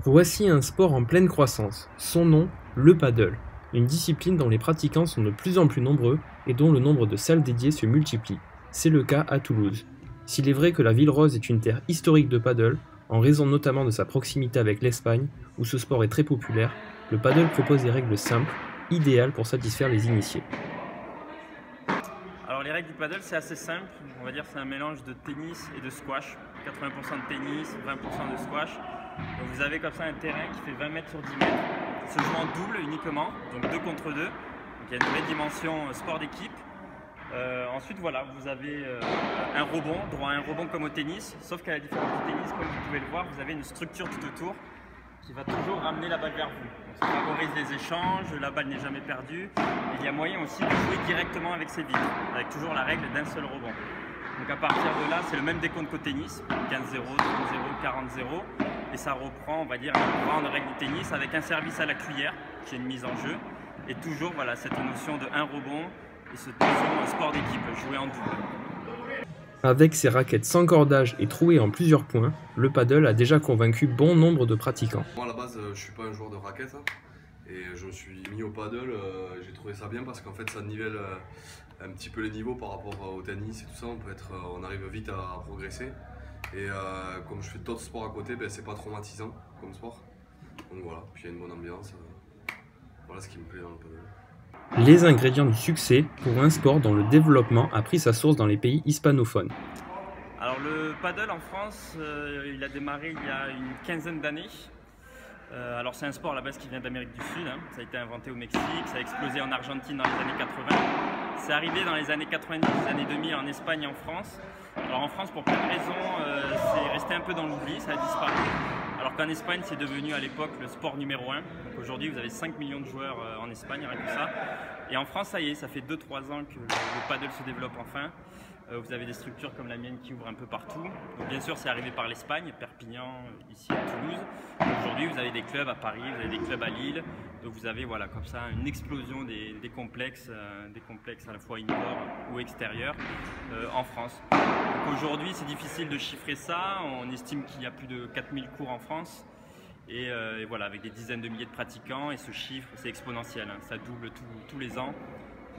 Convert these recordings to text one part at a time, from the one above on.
Voici un sport en pleine croissance, son nom, le paddle, une discipline dont les pratiquants sont de plus en plus nombreux et dont le nombre de salles dédiées se multiplie. C'est le cas à Toulouse. S'il est vrai que la ville rose est une terre historique de paddle, en raison notamment de sa proximité avec l'Espagne, où ce sport est très populaire, le paddle propose des règles simples, idéales pour satisfaire les initiés. Alors les règles du paddle c'est assez simple, on va dire c'est un mélange de tennis et de squash, 80% de tennis, 20% de squash. Donc vous avez comme ça un terrain qui fait 20 mètres sur 10 mètres, qui se joue en double uniquement, donc 2 contre 2, donc il y a une vraie dimension sport d'équipe. Ensuite voilà, vous avez un rebond, droit à un rebond comme au tennis, sauf qu'à la différence du tennis, comme vous pouvez le voir, vous avez une structure tout autour qui va toujours ramener la balle vers vous. Donc ça favorise les échanges, la balle n'est jamais perdue. Et il y a moyen aussi de jouer directement avec ses vitres, avec toujours la règle d'un seul rebond. Donc à partir de là, c'est le même décompte qu'au tennis, 15-0, 30-0, 40-0. Et ça reprend, on va dire, une grande règle du tennis avec un service à la cuillère, qui est une mise en jeu. Et toujours voilà, cette notion de un rebond et ce sport d'équipe, jouer en double. Avec ses raquettes sans cordage et trouées en plusieurs points, le paddle a déjà convaincu bon nombre de pratiquants. Moi à la base je suis pas un joueur de raquettes et je me suis mis au paddle, j'ai trouvé ça bien parce qu'en fait ça nivelle un petit peu les niveaux par rapport au tennis et tout ça, on arrive vite à progresser et comme je fais d'autres sports à côté, ben, c'est pas traumatisant comme sport, donc voilà, puis il y a une bonne ambiance, voilà ce qui me plaît dans le paddle. Les ingrédients du succès pour un sport dont le développement a pris sa source dans les pays hispanophones. Alors le paddle en France, il a démarré il y a une quinzaine d'années. Alors c'est un sport à la base qui vient d'Amérique du Sud, hein. Ça a été inventé au Mexique, ça a explosé en Argentine dans les années 80. C'est arrivé dans les années 90, les années 2000 en Espagne et en France. Alors en France, pour plein de raisons, c'est resté un peu dans l'oubli, ça a disparu. Alors qu'en Espagne, c'est devenu à l'époque le sport numéro 1. Donc aujourd'hui, vous avez 5 millions de joueurs en Espagne, rien que ça. Et en France, ça y est, ça fait 2-3 ans que le paddle se développe enfin. Vous avez des structures comme la mienne qui ouvrent un peu partout. Donc bien sûr, c'est arrivé par l'Espagne, Perpignan, ici à Toulouse. Aujourd'hui, vous avez des clubs à Paris, vous avez des clubs à Lille. Donc vous avez voilà, comme ça une explosion des complexes à la fois indoor ou extérieurs en France. Donc aujourd'hui, c'est difficile de chiffrer ça. On estime qu'il y a plus de 4000 cours en France. Et voilà, avec des dizaines de milliers de pratiquants. Et ce chiffre, c'est exponentiel, hein. Ça double tous les ans.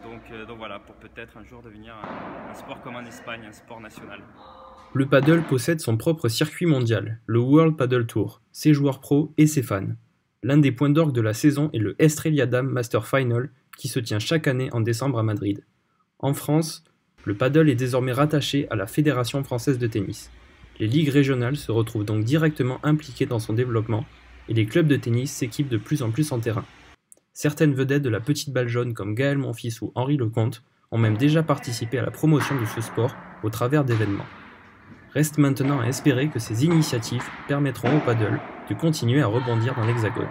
Donc voilà, pour peut-être un jour devenir un sport comme en Espagne, un sport national. Le paddle possède son propre circuit mondial, le World Paddle Tour, ses joueurs pros et ses fans. L'un des points d'orgue de la saison est le Estrella Damm Master Final qui se tient chaque année en décembre à Madrid. En France, le paddle est désormais rattaché à la Fédération française de tennis. Les ligues régionales se retrouvent donc directement impliquées dans son développement et les clubs de tennis s'équipent de plus en plus en terrain. Certaines vedettes de la petite balle jaune comme Gaël Monfils ou Henri Lecomte ont même déjà participé à la promotion de ce sport au travers d'événements. Reste maintenant à espérer que ces initiatives permettront au paddle de continuer à rebondir dans l'Hexagone.